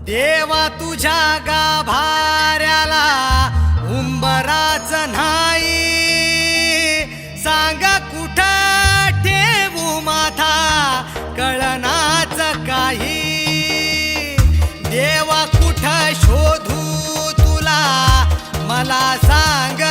देवा तुझ्या गाभाऱ्याला उंबराच नाही, सांग कुठं ठेवू माथा कळनाच काही। देवा कुठं शोधू तुला मला सांग